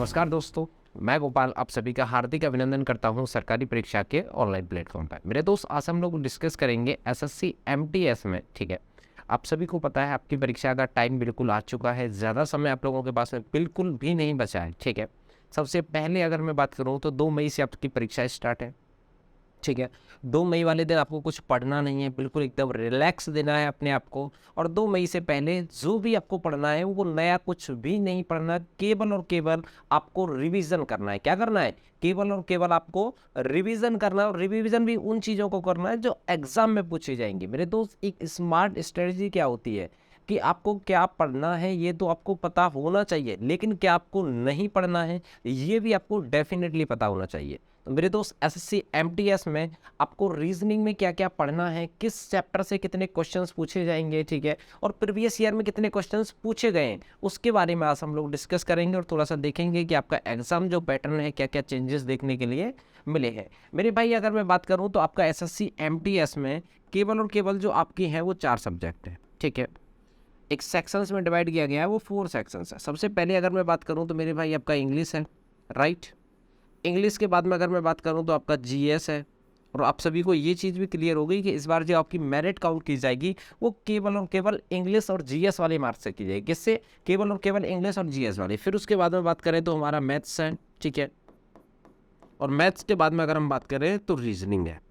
नमस्कार दोस्तों, मैं गोपाल आप सभी का हार्दिक अभिनंदन करता हूं सरकारी परीक्षा के ऑनलाइन प्लेटफॉर्म पर। मेरे दोस्त आज हम लोग डिस्कस करेंगे एसएससी एमटीएस में। ठीक है, आप सभी को पता है आपकी परीक्षा का टाइम बिल्कुल आ चुका है, ज़्यादा समय आप लोगों के पास में बिल्कुल भी नहीं बचा है। ठीक है, सबसे पहले अगर मैं बात करूँ तो 2 मई से आपकी परीक्षा स्टार्ट है। ठीक है, 2 मई वाले दिन आपको कुछ पढ़ना नहीं है, बिल्कुल एकदम रिलैक्स देना है अपने आप को। और 2 मई से पहले जो भी आपको पढ़ना है वो नया कुछ भी नहीं पढ़ना, केवल और केवल आपको रिवीजन करना है। क्या करना है? केवल और केवल आपको रिवीजन करना है, और रिवीजन भी उन चीज़ों को करना है जो एग्जाम में पूछी जाएंगी। मेरे दोस्त, एक स्मार्ट स्ट्रेटजी क्या होती है कि आपको क्या पढ़ना है ये तो आपको पता होना चाहिए, लेकिन क्या आपको नहीं पढ़ना है ये भी आपको डेफिनेटली पता होना चाहिए। तो मेरे दोस्त, एसएससी एमटीएस में आपको रीजनिंग में क्या क्या पढ़ना है, किस चैप्टर से कितने क्वेश्चंस पूछे जाएंगे, ठीक है, और प्रीवियस ईयर में कितने क्वेश्चंस पूछे गए हैं, उसके बारे में आज हम लोग डिस्कस करेंगे और थोड़ा सा देखेंगे कि आपका एग्जाम जो पैटर्न है क्या क्या चेंजेस देखने के लिए मिले हैं। मेरे भाई, अगर मैं बात करूँ तो आपका एसएससी एमटीएस में केवल और केवल जो आपकी हैं वो 4 सब्जेक्ट हैं। ठीक है, एक सेक्शंस में डिवाइड किया गया है, वो 4 सेक्शंस है। सबसे पहले अगर मैं बात करूँ तो मेरे भाई आपका इंग्लिश है, राइट। इंग्लिश के बाद में अगर मैं बात करूं तो आपका जीएस है। और आप सभी को ये चीज़ भी क्लियर हो गई कि इस बार जो आपकी मेरिट काउंट की जाएगी वो केवल और केवल इंग्लिश और जीएस वाले मार्क्स से की जाएगी। किससे? केवल और केवल इंग्लिश और जीएस वाले। फिर उसके बाद में बात करें तो हमारा मैथ्स है, ठीक है, और मैथ्स के बाद में अगर हम बात करें तो रीजनिंग है।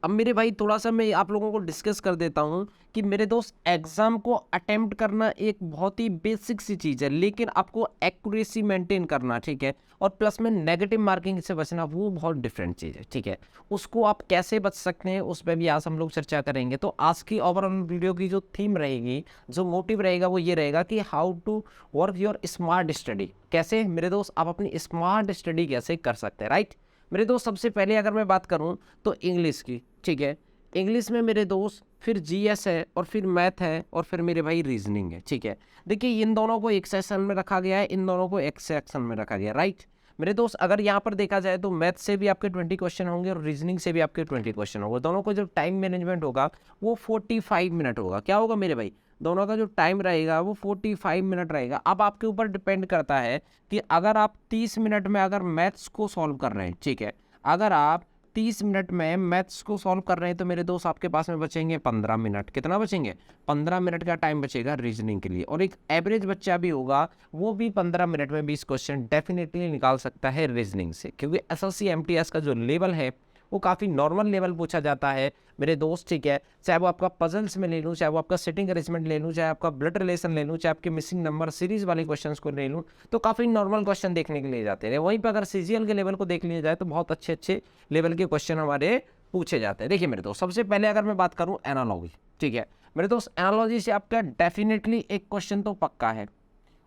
अब मेरे भाई थोड़ा सा मैं आप लोगों को डिस्कस कर देता हूं कि मेरे दोस्त, एग्जाम को अटेम्प्ट करना एक बहुत ही बेसिक सी चीज़ है, लेकिन आपको एक्यूरेसी मेंटेन करना, ठीक है, और प्लस में नेगेटिव मार्किंग से बचना, वो बहुत डिफरेंट चीज़ है। ठीक है, उसको आप कैसे बच सकते हैं उस पर भी आज हम लोग चर्चा करेंगे। तो आज की ओवरऑल वीडियो की जो थीम रहेगी, जो मोटिव रहेगा, वो ये रहेगा कि how to work your smart study. कैसे मेरे दोस्त आप अपनी स्मार्ट स्टडी कैसे कर सकते हैं, राइट। मेरे दोस्त, सबसे पहले अगर मैं बात करूं तो इंग्लिश की, ठीक है, इंग्लिश में मेरे दोस्त फिर जीएस है और फिर मैथ है और फिर मेरे भाई रीजनिंग है। ठीक है, देखिए इन दोनों को एक सेक्शन में रखा गया है, इन दोनों को एक सेक्शन में रखा गया है, राइट। मेरे दोस्त, अगर यहाँ पर देखा जाए तो मैथ से भी आपके 20 क्वेश्चन होंगे और रीजनिंग से भी आपके 20 क्वेश्चन होंगे। दोनों को जो टाइम मैनेजमेंट होगा वो 45 मिनट होगा। क्या होगा मेरे भाई? दोनों का जो टाइम रहेगा वो 45 मिनट रहेगा। अब आपके ऊपर डिपेंड करता है कि अगर आप 30 मिनट में अगर मैथ्स को सॉल्व कर रहे हैं, ठीक है, अगर आप 30 मिनट में मैथ्स को सॉल्व कर रहे हैं तो मेरे दोस्त आपके पास में बचेंगे 15 मिनट। कितना बचेंगे? 15 मिनट का टाइम बचेगा रीजनिंग के लिए। और एक एवरेज बच्चा भी होगा, वो भी 15 मिनट में 20 क्वेश्चन डेफिनेटली निकाल सकता है रीजनिंग से, क्योंकि एसएससी एमटीएस का जो लेवल है वो काफ़ी नॉर्मल लेवल पूछा जाता है मेरे दोस्त। ठीक है, चाहे वो आपका पजल्स में ले लूँ, चाहे वो आपका सिटिंग अरेंजमेंट ले लूँ, चाहे आपका ब्लड रिलेशन ले लूँ, चाहे आपके मिसिंग नंबर सीरीज वाले क्वेश्चंस को ले लूँ, तो काफ़ी नॉर्मल क्वेश्चन देखने के लिए जाते हैं। वहीं पर अगर सीजीएल के लेवल को देख लिया जाए तो बहुत अच्छे अच्छे लेवल के क्वेश्चन हमारे पूछे जाते हैं। देखिए मेरे दोस्त, सबसे पहले अगर मैं बात करूँ एनालॉजी, ठीक है मेरे दोस्त, एनालॉजी से आपका डेफिनेटली एक क्वेश्चन तो पक्का है।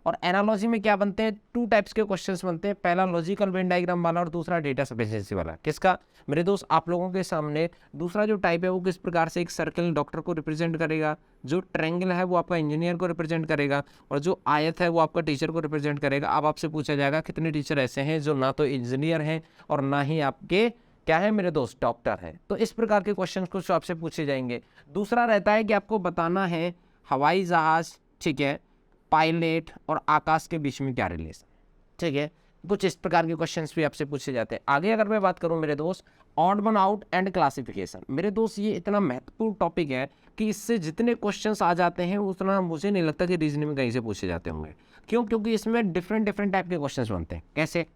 और एनालॉजी में क्या बनते हैं? 2 टाइप्स के क्वेश्चंस बनते हैं, पहला लॉजिकल वेन डायग्राम वाला और दूसरा डेटा सफिशिएंसी वाला। किसका? मेरे दोस्त, आप लोगों के सामने दूसरा जो टाइप है वो किस प्रकार से एक सर्कल डॉक्टर को रिप्रेजेंट करेगा, जो ट्रायंगल है वो आपका इंजीनियर को रिप्रेजेंट करेगा, और जो आयत है वो आपका टीचर को रिप्रेजेंट करेगा। अब आपसे पूछा जाएगा कितने टीचर ऐसे हैं जो ना तो इंजीनियर हैं और ना ही आपके क्या है मेरे दोस्त, डॉक्टर है। तो इस प्रकार के क्वेश्चन कुछ आपसे पूछे जाएंगे। दूसरा रहता है कि आपको बताना है हवाई जहाज, ठीक है, पायलट और आकाश के बीच में क्या रिलेशन, ठीक है, कुछ इस प्रकार के क्वेश्चंस भी आपसे पूछे जाते हैं। आगे अगर मैं बात करूं मेरे दोस्त, odd one out and classification. मेरे दोस्त, ये इतना महत्वपूर्ण टॉपिक है कि इससे जितने क्वेश्चंस आ जाते हैं उतना मुझे नहीं लगता कि रीजनिंग में कहीं से पूछे जाते होंगे। क्यों? क्योंकि इसमें डिफरेंट डिफरेंट टाइप के क्वेश्चंस बनते हैं। कैसे?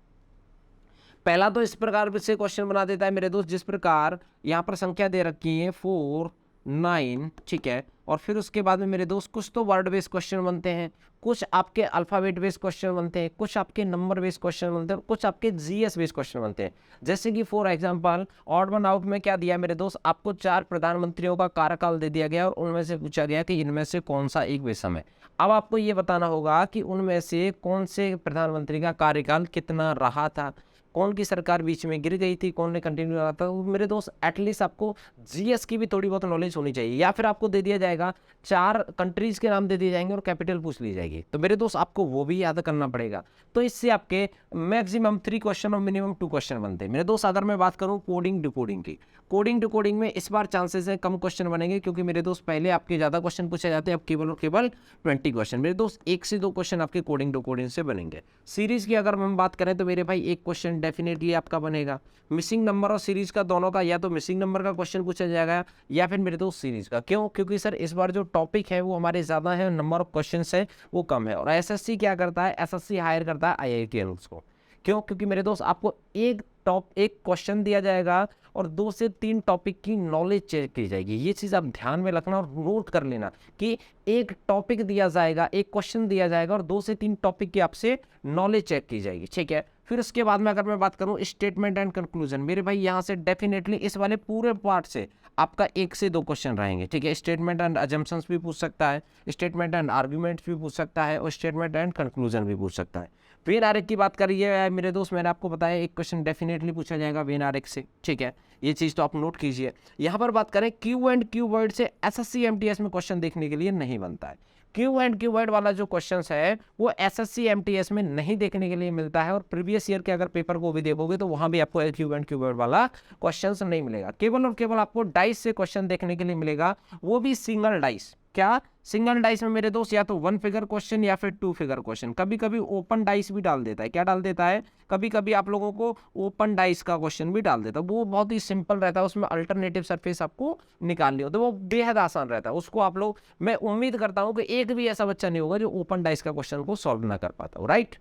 पहला तो इस प्रकार से क्वेश्चन बना देता है मेरे दोस्त, जिस प्रकार यहाँ पर संख्या दे रखी है 4, 9, ठीक है, और फिर उसके बाद में मेरे दोस्त कुछ तो वर्ड बेस्ड क्वेश्चन बनते हैं, कुछ आपके अल्फ़ाबेट बेस्ड क्वेश्चन बनते हैं, कुछ आपके नंबर बेस्ड क्वेश्चन बनते हैं, कुछ आपके जीएस बेस्ड क्वेश्चन बनते हैं। जैसे कि for example odd one out में क्या दिया मेरे दोस्त, आपको 4 प्रधानमंत्रियों का कार्यकाल दे दिया गया और उनमें से पूछा गया कि इनमें से कौन सा एक विषम है। अब आपको ये बताना होगा कि उनमें से कौन से प्रधानमंत्री का कार्यकाल कितना रहा था, कौन की सरकार बीच में गिर गई थी, कौन ने कंटिन्यू करा था। तो मेरे दोस्त एटलीस्ट आपको जीएस की भी थोड़ी बहुत नॉलेज होनी चाहिए। या फिर आपको दे दिया जाएगा 4 कंट्रीज के नाम दे दिए जाएंगे और कैपिटल पूछ ली जाएगी, तो मेरे दोस्त आपको वो भी याद करना पड़ेगा। तो इससे आपके मैक्सिमम 3 क्वेश्चन और मिनिमम 2 क्वेश्चन बनते हैं मेरे दोस्त। अगर मैं बात करूँ कोडिंग डिकोडिंग की, कोडिंग डिकोडिंग में इस बार चांसेस है कम क्वेश्चन बनेंगे, क्योंकि मेरे दोस्त पहले आपके ज़्यादा क्वेश्चन पूछे जाते हैं, अब केवल और केवल 20 क्वेश्चन। मेरे दोस्त 1 से 2 क्वेश्चन आपके कोडिंग डिकोडिंग से बनेंगे। सीरीज की अगर हम बात करें तो मेरे भाई 1 क्वेश्चन डेफिनेटली आपका बनेगा। मिसिंग नंबर और सीरीज का दोनों का, या तो मिसिंग नंबर का क्वेश्चन पूछा जाएगा या फिर मेरे दोस्त सीरीज का। क्यों? क्योंकि सर इस बार जो टॉपिक है वो हमारे ज़्यादा है, नंबर ऑफ क्वेश्चन है वो कम है। और एसएससी क्या करता है, एसएससी हायर करता है आईआईटीएन्स को। क्यों? क्योंकि मेरे दोस्त आपको एक क्वेश्चन दिया जाएगा और 2 से 3 टॉपिक की नॉलेज चेक की जाएगी। ये चीज़ आप ध्यान में रखना और नोट कर लेना कि एक टॉपिक दिया जाएगा, एक क्वेश्चन दिया जाएगा और 2 से 3 टॉपिक की आपसे नॉलेज चेक की जाएगी, ठीक है। फिर उसके बाद में अगर मैं बात करूं स्टेटमेंट एंड कंक्लूजन, मेरे भाई यहाँ से डेफिनेटली इस वाले पूरे पार्ट से आपका 1 से 2 क्वेश्चन रहेंगे, ठीक है। स्टेटमेंट एंड अजम्पशंस भी पूछ सकता है, स्टेटमेंट एंड आर्ग्यूमेंट्स भी पूछ सकता है और स्टेटमेंट एंड कंक्लूजन भी पूछ सकता है। वेन आरेख की बात करिए मेरे दोस्त, मैंने आपको बताया 1 क्वेश्चन डेफिनेटली पूछा जाएगा वेन आरेख से, ठीक है। ये चीज़ तो आप नोट कीजिए। यहाँ पर बात करें क्यू एंड क्यू वर्ड से, एसएससी एमटीएस में क्वेश्चन देखने के लिए नहीं बनता है। क्यू एंड क्यू वर्ड वाला जो क्वेश्चन है वो एसएससी एमटीएस में नहीं देखने के लिए मिलता है, और प्रीवियस ईयर के अगर पेपर को भी देखोगे तो वहाँ भी आपको क्यू एंड क्यू वर्ड वाला क्वेश्चन नहीं मिलेगा। केवल और केवल आपको डाइस से क्वेश्चन देखने के लिए मिलेगा, वो भी सिंगल डाइस। क्या? सिंगल डाइस में मेरे दोस्त या तो 1 फिगर क्वेश्चन या फिर 2 फिगर क्वेश्चन। कभी कभी ओपन डाइस भी डाल देता है। क्या डाल देता है? कभी कभी आप लोगों को ओपन डाइस का क्वेश्चन भी डाल देता है। वो बहुत ही सिंपल रहता है, उसमें अल्टरनेटिव सरफेस आपको निकालनी हो, तो वो बेहद आसान रहता है। उसको आप लोग, मैं उम्मीद करता हूँ कि एक भी ऐसा बच्चा नहीं होगा जो ओपन डाइस का क्वेश्चन को सॉल्व ना कर पाता हो, राइट।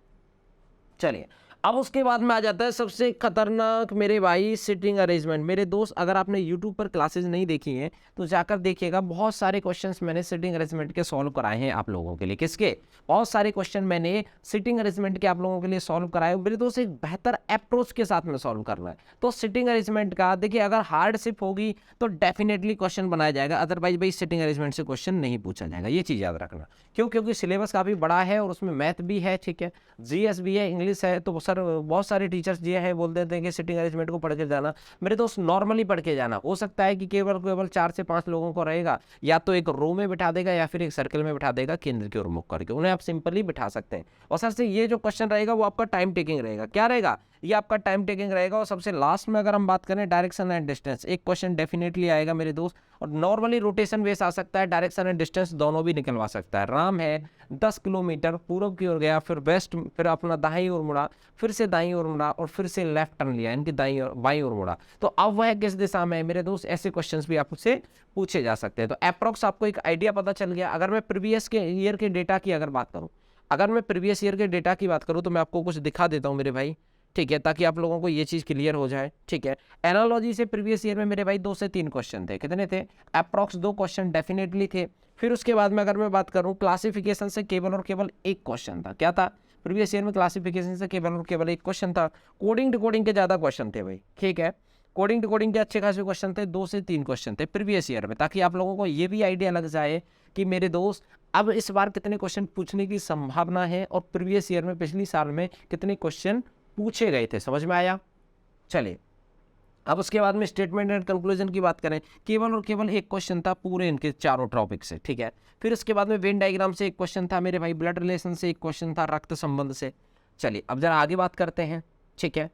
चलिए, अब उसके बाद में आ जाता है सबसे खतरनाक मेरे भाई, सिटिंग अरेंजमेंट। मेरे दोस्त अगर आपने YouTube पर क्लासेस नहीं देखी हैं तो जाकर देखिएगा, बहुत सारे क्वेश्चंस मैंने सिटिंग अरेंजमेंट के सॉल्व कराए हैं आप लोगों के लिए। किसके? बहुत सारे क्वेश्चन मैंने सिटिंग अरेंजमेंट के आप लोगों के लिए सॉल्व कराए। मेरे दोस्त एक बेहतर अप्रोच के साथ में सॉल्व करना है तो सिटिंग अरेंजमेंट का देखिए, अगर हार्डशिप होगी तो डेफिनेटली क्वेश्चन बनाया जाएगा, अदरवाइज भाई सिटिंग अरेंजमेंट से क्वेश्चन नहीं पूछा जाएगा। ये चीज़ याद रखना। क्यों? क्योंकि सिलेबस काफ़ी बड़ा है और उसमें मैथ भी है, ठीक है, जीएस भी है, इंग्लिश है। तो सर बहुत सारे टीचर्स ये है बोल देते हैं कि सिटिंग अरेंजमेंट को पढ़ के जाना। मेरे दोस्त नॉर्मली पढ़ के जाना। हो सकता है कि केवल 4 से 5 लोगों को रहेगा, या तो एक रो में बिठा देगा या फिर एक सर्कल में बिठा देगा, केंद्र की ओर मुख करके उन्हें आप सिंपली बिठा सकते हैं। और सर से ये जो क्वेश्चन रहेगा वो आपका टाइम टेकिंग रहेगा। क्या रहेगा? ये आपका टाइम टेकिंग रहेगा। और सबसे लास्ट में अगर हम बात करें डायरेक्शन एंड डिस्टेंस, एक क्वेश्चन डेफिनेटली आएगा मेरे दोस्त। और नॉर्मली रोटेशन बेस आ सकता है, डायरेक्शन एंड डिस्टेंस दोनों भी निकलवा सकता है। राम है 10 किलोमीटर पूर्व की ओर गया, फिर वेस्ट, फिर अपना दाईं ओर मुड़ा, फिर से दाईं ओर मुड़ा और फिर से लेफ्ट टर्न लिया, इनकी दाईं और बाईं ओर मुड़ा, तो अब वह किस दिशा में है मेरे दोस्त। ऐसे क्वेश्चंस भी आपसे पूछे जा सकते हैं। तो अप्रॉक्स आपको एक आइडिया पता चल गया। अगर मैं प्रीवियस के ईयर के डेटा की अगर बात करूँ, तो मैं आपको कुछ दिखा देता हूँ मेरे भाई, ठीक है, ताकि आप लोगों को ये चीज़ क्लियर हो जाए, ठीक है। एनालॉजी से प्रीवियस ईयर में मेरे भाई 2 से 3 क्वेश्चन थे। कितने थे? अप्रॉक्स 2 क्वेश्चन डेफिनेटली थे। फिर उसके बाद में अगर मैं बात करूं क्लासिफिकेशन से केवल और केवल 1 क्वेश्चन था। क्या था? प्रीवियस ईयर में क्लासिफिकेशन से केवल और केवल 1 क्वेश्चन था। कोडिंग डिकोडिंग के ज़्यादा क्वेश्चन थे भाई, ठीक है। कोडिंग डिकोडिंग के अच्छे खासे क्वेश्चन थे, 2 से 3 क्वेश्चन थे प्रीवियस ईयर में, ताकि आप लोगों को ये भी आइडिया लग जाए कि मेरे दोस्त अब इस बार कितने क्वेश्चन पूछने की संभावना है और प्रीवियस ईयर में, पिछली साल में कितने क्वेश्चन पूछे गए थे। समझ में आया? चलिए, अब उसके बाद में स्टेटमेंट एंड कंक्लूजन की बात करें, केवल और केवल 1 क्वेश्चन था पूरे इनके चारों टॉपिक से, ठीक है। फिर उसके बाद में वेन डायग्राम से 1 क्वेश्चन था मेरे भाई, ब्लड रिलेशन से 1 क्वेश्चन था, रक्त संबंध से। चलिए, अब जरा आगे बात करते हैं, ठीक है।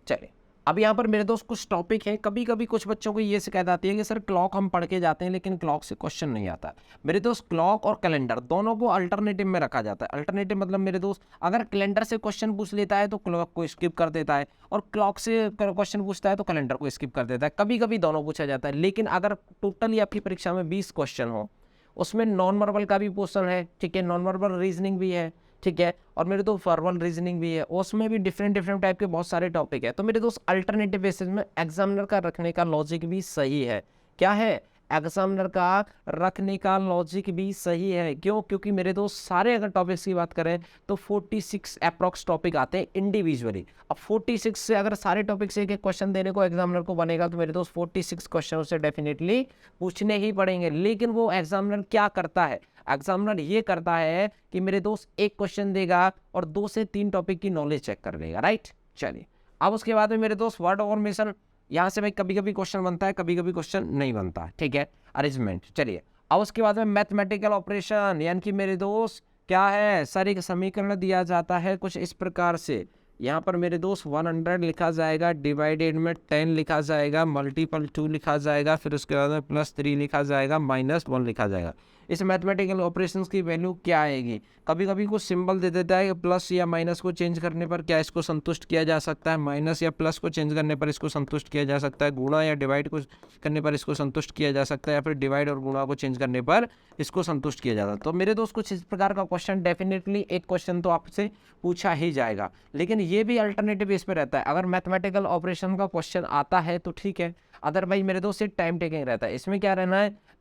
चलिए, अब यहाँ पर मेरे दोस्त कुछ टॉपिक है। कभी कभी कुछ बच्चों को ये शिकायत आती है कि सर क्लॉक हम पढ़ के जाते हैं लेकिन क्लॉक से क्वेश्चन नहीं आता। मेरे दोस्त क्लॉक और कैलेंडर दोनों को अल्टरनेटिव में रखा जाता है। अल्टरनेटिव मतलब मेरे दोस्त अगर कैलेंडर से क्वेश्चन पूछ लेता है तो क्लॉक को स्किप कर देता है, और क्लॉक से क्वेश्चन पूछता है तो कैलेंडर को स्किप कर देता है। कभी कभी दोनों पूछा जाता है। लेकिन अगर टोटली आपकी परीक्षा में 20 क्वेश्चन हो, उसमें नॉन वर्बल का भी पोर्शन है, ठीक है, नॉन वर्बल रीजनिंग भी है, ठीक है, और मेरे दोस्त वर्बल रीजनिंग भी है, उसमें भी डिफरेंट टाइप के बहुत सारे टॉपिक है। तो मेरे दोस्त अल्टरनेटिव बेसिस में एग्जामिनर का रखने का लॉजिक भी सही है। क्या है? एग्जामिनर का रखने का लॉजिक भी सही है। क्यों? क्योंकि मेरे दोस्त सारे अगर टॉपिक्स की बात करें तो 46 अप्रॉक्स टॉपिक आते हैं इंडिविजुअली। अब 46 से अगर सारे टॉपिक से एक एक क्वेश्चन देने को एग्जामिनर को बनेगा तो मेरे दोस्त 46 क्वेश्चन से डेफिनेटली पूछने ही पड़ेंगे। लेकिन वो एग्जामिनर क्या करता है? एग्जामिनर ये करता है कि मेरे दोस्त एक क्वेश्चन देगा और 2 से 3 टॉपिक की नॉलेज चेक कर लेगा, राइट। चलिए, अब उसके बाद में मेरे दोस्त वर्ड फॉर्मेशन, यहाँ से भाई कभी कभी क्वेश्चन बनता है, कभी कभी क्वेश्चन नहीं बनता है, ठीक है। अरेंजमेंट, चलिए। अब उसके बाद में मैथमेटिकल ऑपरेशन, यानी कि मेरे दोस्त क्या है, सर एक समीकरण दिया जाता है कुछ इस प्रकार से। यहाँ पर मेरे दोस्त 100 लिखा जाएगा, डिवाइडेड में 10 लिखा जाएगा, मल्टीपल 2 लिखा जाएगा, फिर उसके बाद में +3 लिखा जाएगा, -1 लिखा जाएगा। इस मैथमेटिकल ऑपरेशंस की वैल्यू क्या आएगी? कभी कभी कुछ सिंबल दे देता है, प्लस या माइनस को चेंज करने पर क्या इसको संतुष्ट किया जा सकता है, माइनस या प्लस को चेंज करने पर इसको संतुष्ट किया जा सकता है, गुणा या डिवाइड को करने पर इसको संतुष्ट किया जा सकता है, या फिर डिवाइड और गुणा को चेंज करने पर इसको संतुष्ट किया जाता है। तो मेरे दोस्त कुछ इस प्रकार का क्वेश्चन डेफिनेटली एक क्वेश्चन तो आपसे पूछा ही जाएगा। लेकिन ये भी अल्टरनेटिव इस पर रहता है, अगर मैथमेटिकल ऑपरेशन का क्वेश्चन आता है तो ठीक है, अदरवाइज मेरे दोस्त ये टाइम टेकिंग रहता है। इसमें क्या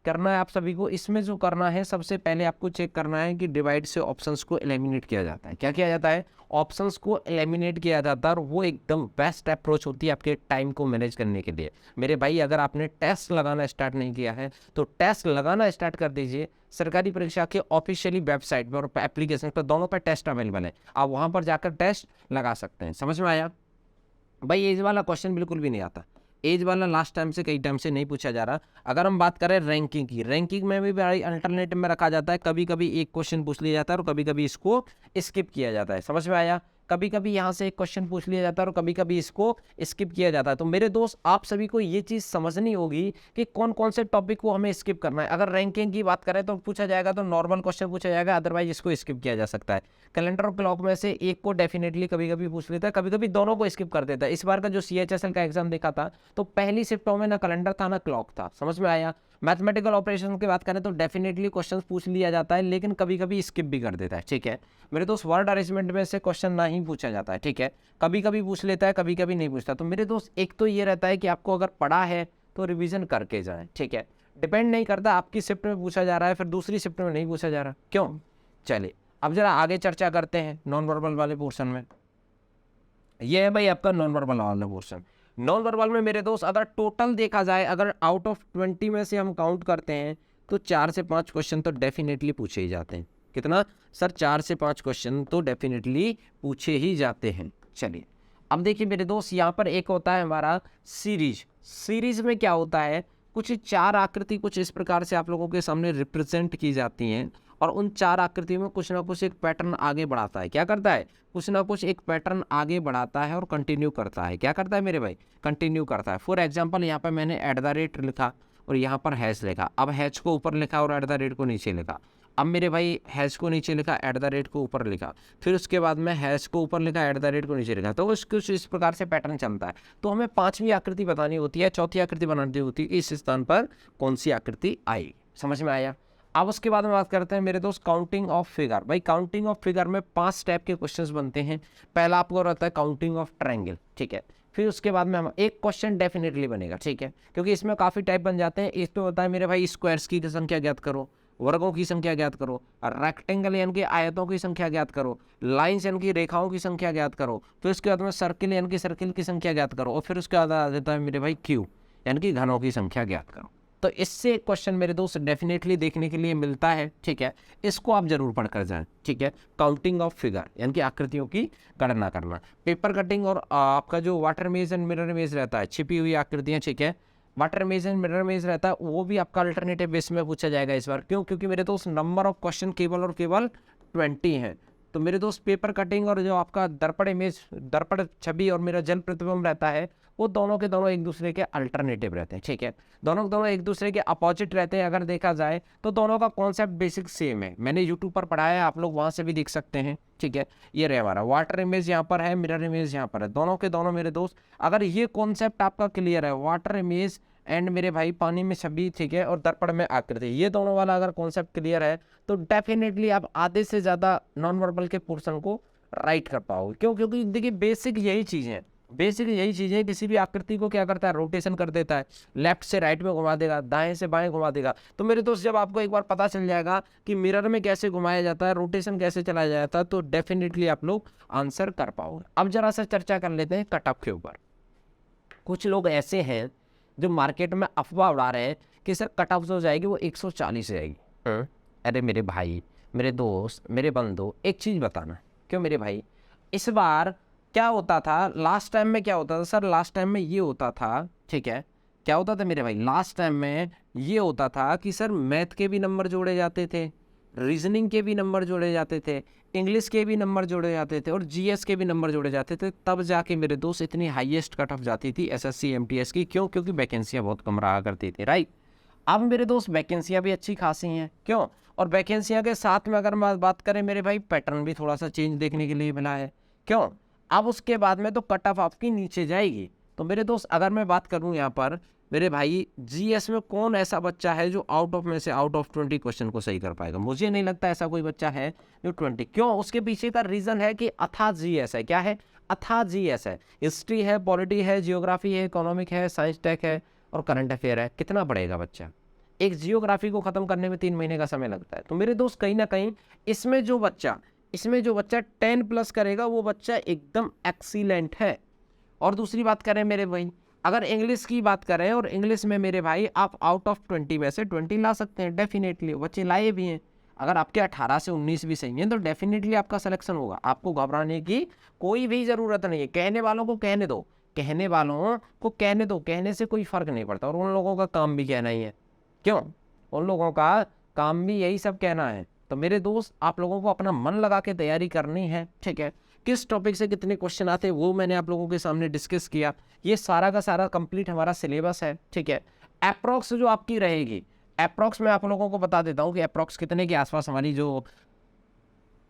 करना है आप सभी को, इसमें जो करना है सबसे पहले आपको चेक करना है कि डिवाइड से ऑप्शंस को एलिमिनेट किया जाता है। क्या किया जाता है? ऑप्शंस को एलिमिनेट किया जाता है, और वो एकदम बेस्ट अप्रोच होती है आपके टाइम को मैनेज करने के लिए। मेरे भाई, अगर आपने टेस्ट लगाना स्टार्ट नहीं किया है तो टेस्ट लगाना स्टार्ट कर दीजिए। सरकारी परीक्षा के ऑफिशियली वेबसाइट पर और एप्लीकेशन पर, दोनों पर टेस्ट अवेलेबल है, आप वहाँ पर जाकर टेस्ट लगा सकते हैं। समझ में आया भाई? एज वाला क्वेश्चन बिल्कुल भी नहीं आता, एज वाला लास्ट टाइम से कई टाइम से नहीं पूछा जा रहा। अगर हम बात करें रैंकिंग की, रैंकिंग में भी बड़ी अल्टरनेटिव में रखा जाता है, कभी कभी एक क्वेश्चन पूछ लिया जाता है और कभी कभी इसको स्किप किया जाता है। समझ में आया? कभी कभी यहाँ से एक क्वेश्चन पूछ लिया जाता है और कभी कभी इसको स्किप किया जाता है। तो मेरे दोस्त, आप सभी को ये चीज़ समझनी होगी कि कौन कौन से टॉपिक को हमें स्किप करना है। अगर रैंकिंग की बात करें तो पूछा जाएगा तो नॉर्मल क्वेश्चन पूछा जाएगा, अदरवाइज इसको स्किप किया जा सकता है। कैलेंडर और क्लॉक में से एक को डेफिनेटली कभी कभी पूछ लेता है, कभी कभी दोनों को स्किप कर देता है। इस बार का जो CHSL का एग्जाम देखा था तो पहली शिफ्टों में ना कैलेंडर था ना क्लॉक था। समझ में आया? मैथमेटिकल ऑपरेशन की बात करें तो डेफिनेटली क्वेश्चन पूछ लिया जाता है, लेकिन कभी कभी स्किप भी कर देता है, ठीक है। मेरे दोस्त, वर्ड अरेंजमेंट में से क्वेश्चन ना ही पूछा जाता है, ठीक है, कभी कभी पूछ लेता है, कभी कभी नहीं पूछता। तो मेरे दोस्त, एक तो ये रहता है कि आपको अगर पढ़ा है तो रिवीजन करके जाए, ठीक है। डिपेंड नहीं करता आपकी शिफ्ट में पूछा जा रहा है फिर दूसरी शिफ्ट में नहीं पूछा जा रहा, क्यों। चलिए, अब जरा आगे चर्चा करते हैं नॉन वर्बल वाले पोर्शन में। ये है भाई आपका नॉन वर्बल वाला पोर्शन। नॉन वर्बल में मेरे दोस्त, अगर टोटल देखा जाए, अगर आउट ऑफ 20 में से हम काउंट करते हैं तो 4 से 5 क्वेश्चन तो डेफिनेटली पूछे ही जाते हैं। कितना सर? 4 से 5 क्वेश्चन तो डेफिनेटली पूछे ही जाते हैं। चलिए, अब देखिए मेरे दोस्त, यहाँ पर एक होता है हमारा सीरीज। सीरीज में क्या होता है, कुछ 4 आकृति कुछ इस प्रकार से आप लोगों के सामने रिप्रेजेंट की जाती हैं, और उन 4 आकृतियों में कुछ ना कुछ एक पैटर्न आगे बढ़ाता है। क्या करता है? कुछ ना कुछ एक पैटर्न आगे बढ़ाता है और कंटिन्यू करता है। क्या करता है मेरे भाई? कंटिन्यू करता है। फॉर एग्जांपल, यहाँ पर मैंने @ लिखा और यहाँ पर हैश लिखा। अब हैश को ऊपर लिखा और @ को नीचे लिखा। अब मेरे भाई, हैश को नीचे लिखा, @ को ऊपर लिखा, फिर उसके बाद में हैश को ऊपर लिखा, @ को नीचे लिखा। तो कुछ इस प्रकार से पैटर्न चलता है। तो हमें 5वीं आकृति बतानी होती है, चौथी आकृति बनानी होती है, इस स्थान पर कौन सी आकृति आई। समझ में आया? अब उसके बाद में बात करते हैं मेरे दोस्त काउंटिंग ऑफ फिगर। भाई, काउंटिंग ऑफ फिगर में 5 टाइप के क्वेश्चंस बनते हैं। पहला आपको रहता है काउंटिंग ऑफ ट्रायंगल, ठीक है। फिर उसके बाद में हम एक क्वेश्चन डेफिनेटली बनेगा, ठीक है, क्योंकि इसमें काफ़ी टाइप बन जाते हैं। इसमें होता है मेरे भाई स्क्वायर्स की संख्या ज्ञात करो, वर्गों की संख्या ज्ञात करो, रेक्टेंगल यानी कि आयतों की संख्या ज्ञात करो, लाइन्स यानी कि रेखाओं की संख्या ज्ञात करो, फिर उसके बाद में सर्किल यानी कि सर्किल की संख्या ज्ञात करो, और फिर उसके बाद आ जाता है मेरे भाई क्यू यानी कि घनों की संख्या ज्ञात करो। तो इससे क्वेश्चन मेरे दोस्त डेफिनेटली देखने के लिए मिलता है, ठीक है। इसको आप जरूर पढ़कर जाएं, ठीक है। काउंटिंग ऑफ फिगर यानी कि आकृतियों की गणना करना। पेपर कटिंग और आपका जो water image and mirror image रहता है, छिपी हुई आकृतियां, ठीक है। Water image and mirror image रहता है, वो भी आपका अल्टरनेटिव बेस में पूछा जाएगा इस बार। क्यों? क्योंकि मेरे दोस्त नंबर ऑफ क्वेश्चन केवल और केवल 20 हैं। तो मेरे दोस्त पेपर कटिंग और जो आपका दर्पण इमेज, दर्पण छवि और मेरा जल प्रतिबिंब रहता है, वो दोनों के दोनों एक दूसरे के अल्टरनेटिव रहते हैं, ठीक है। दोनों एक दूसरे के अपोजिट रहते हैं अगर देखा जाए तो। दोनों का कॉन्सेप्ट बेसिक सेम है, मैंने यूट्यूब पर पढ़ाया है, आप लोग वहाँ से भी देख सकते हैं, ठीक है। ये रहे हमारा वाटर इमेज यहाँ पर है, मिरर इमेज यहाँ पर है, दोनों के दोनों मेरे दोस्त अगर ये कॉन्सेप्ट आपका क्लियर है, वाटर इमेज एंड मेरे भाई पानी में छवि, ठीक है, और दर्पण में आकृति, ये दोनों वाला अगर कॉन्सेप्ट क्लियर है तो डेफिनेटली आप आधे से ज़्यादा नॉन वर्बल के पोर्शन को राइट कर पाओगे। क्यों? क्योंकि देखिए बेसिक यही चीज़ है, बेसिक यही चीज़ है, किसी भी आकृति को क्या करता है, रोटेशन कर देता है, लेफ्ट से राइट में घुमा देगा, दाएं से बाएं घुमा देगा। तो मेरे दोस्त जब आपको एक बार पता चल जाएगा कि मिरर में कैसे घुमाया जाता है, रोटेशन कैसे चलाया जाता है, तो डेफिनेटली आप लोग आंसर कर पाओगे। अब जरा सा चर्चा कर लेते हैं कट ऑफ के ऊपर। कुछ लोग ऐसे हैं जो मार्केट में अफवाह उड़ा रहे हैं कि सर कट ऑफ जो जाएगी वो 140 जाएगी। अरे मेरे भाई, मेरे दोस्त, मेरे बंधु, एक चीज़ बताना, क्यों मेरे भाई, इस बार क्या होता था, लास्ट टाइम में क्या होता था सर, लास्ट टाइम में ये होता था, ठीक है, क्या होता था मेरे भाई, लास्ट टाइम में ये होता था कि सर मैथ के भी नंबर जोड़े जाते थे, रीजनिंग के भी नंबर जोड़े जाते थे, इंग्लिश के भी नंबर जोड़े जाते थे और जीएस के भी नंबर जोड़े जाते थे, तब जाके मेरे दोस्त इतनी हाईएस्ट कट ऑफ जाती थी एसएससी एमटीएस की। क्यों? क्योंकि वैकेंसियाँ बहुत कम रहा करती थी, राइट। अब मेरे दोस्त वैकेंसियाँ भी अच्छी खासी हैं, क्यों, और वैकेंसियाँ के साथ में अगर बात करें मेरे भाई, पैटर्न भी थोड़ा सा चेंज देखने के लिए मिला है, क्यों। अब उसके बाद में तो कट ऑफ आपकी नीचे जाएगी। तो मेरे दोस्त अगर मैं बात करूं यहाँ पर मेरे भाई, जीएस में कौन ऐसा बच्चा है जो आउट ऑफ 20 क्वेश्चन को सही कर पाएगा? मुझे नहीं लगता ऐसा कोई बच्चा है जो 20। क्यों? उसके पीछे का रीज़न है कि अथाह जीएस है। क्या है? अथाह जीएस है। हिस्ट्री है, पॉलिटी है, जियोग्राफी है, इकोनॉमिक है, साइंस टेक है और करंट अफेयर है। कितना पढ़ेगा बच्चा? एक जियोग्राफी को ख़त्म करने में 3 महीने का समय लगता है। तो मेरे दोस्त कहीं ना कहीं इसमें जो बच्चा 10+ करेगा वो बच्चा एकदम एक्सीलेंट है। और दूसरी बात करें मेरे भाई, अगर इंग्लिश की बात करें, और इंग्लिश में मेरे भाई आप आउट ऑफ 20 में से 20 ला सकते हैं, डेफिनेटली बच्चे लाए भी हैं। अगर आपके 18 से 19 भी सही हैं तो डेफिनेटली आपका सिलेक्शन होगा। आपको घबराने की कोई भी ज़रूरत नहीं है। कहने वालों को कहने दो, कहने वालों को कहने दो, कहने से कोई फ़र्क नहीं पड़ता। और उन लोगों का काम भी कहना ही है, क्यों, उन लोगों का काम भी यही सब कहना है। तो मेरे दोस्त आप लोगों को अपना मन लगा के तैयारी करनी है, ठीक है। किस टॉपिक से कितने क्वेश्चन आते हैं वो मैंने आप लोगों के सामने डिस्कस किया। ये सारा का सारा कंप्लीट हमारा सिलेबस है, ठीक है। अप्रॉक्स जो आपकी रहेगी, अप्रॉक्स मैं आप लोगों को बता देता हूँ कि अप्रॉक्स कितने के आसपास हमारी जो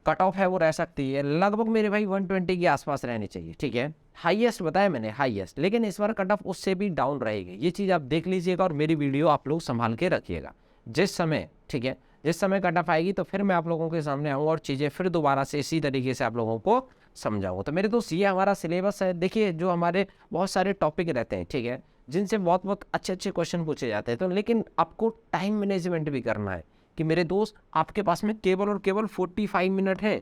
कट ऑफ है वो रह सकती है। लगभग मेरे भाई 120 के आसपास रहनी चाहिए, ठीक है। हाईएस्ट बताया मैंने, हाईएस्ट, लेकिन इस बार कट ऑफ उससे भी डाउन रहेगी। ये चीज़ आप देख लीजिएगा और मेरी वीडियो आप लोग संभाल के रखिएगा। जिस समय, ठीक है, जिस समय कट ऑफ आएगी तो फिर मैं आप लोगों के सामने आऊँगा और चीज़ें फिर दोबारा से इसी तरीके से आप लोगों को समझाऊँगा। तो मेरे दोस्त ये हमारा सिलेबस है। देखिए जो हमारे बहुत सारे टॉपिक रहते हैं, ठीक है, जिनसे बहुत बहुत अच्छे अच्छे क्वेश्चन पूछे जाते हैं। तो लेकिन आपको टाइम मैनेजमेंट भी करना है कि मेरे दोस्त आपके पास में केवल और केवल 45 मिनट है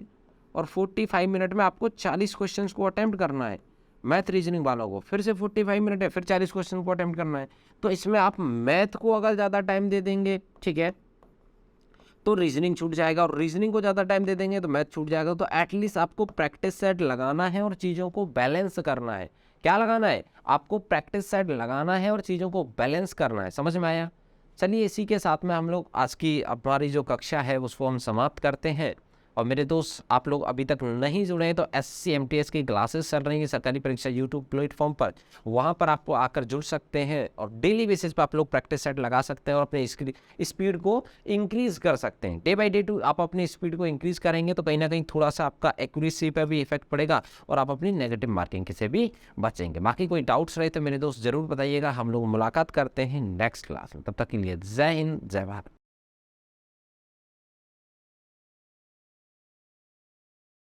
और 45 मिनट में आपको 40 क्वेश्चंस को अटेम्प्ट करना है। मैथ रीजनिंग वालों को फिर से 45 मिनट है, फिर 40 क्वेश्चन को अटेम्प्ट करना है। तो इसमें आप मैथ को अगर ज़्यादा टाइम दे देंगे, ठीक है, तो रीजनिंग छूट जाएगा, और रीजनिंग को ज़्यादा टाइम दे देंगे तो मैथ छूट जाएगा। तो एटलीस्ट आपको प्रैक्टिस सेट लगाना है और चीज़ों को बैलेंस करना है। क्या लगाना है? आपको प्रैक्टिस सेट लगाना है और चीज़ों को बैलेंस करना है। समझ में आया? चलिए इसी के साथ में हम लोग आज की हमारी जो कक्षा है उसको हम समाप्त करते हैं। और मेरे दोस्त आप लोग अभी तक नहीं जुड़े हैं तो एसएससी एमटीएस की क्लासेस चल रही हैं सरकारी परीक्षा यूट्यूब प्लेटफॉर्म पर, वहाँ पर आपको आकर जुड़ सकते हैं और डेली बेसिस पर आप लोग प्रैक्टिस सेट लगा सकते हैं और अपने स्पीड को इंक्रीज़ कर सकते हैं। डे बाई डे आप अपनी स्पीड को इंक्रीज़ करेंगे तो कहीं ना कहीं थोड़ा सा आपका एक्यूरेसी पर भी इफेक्ट पड़ेगा और आप अपनी नेगेटिव मार्किंग से भी बचेंगे। बाकी कोई डाउट्स रहे तो मेरे दोस्त ज़रूर बताइएगा। हम लोग मुलाकात करते हैं नेक्स्ट क्लास में। तब तक के लिए जय हिंद, जय भारत।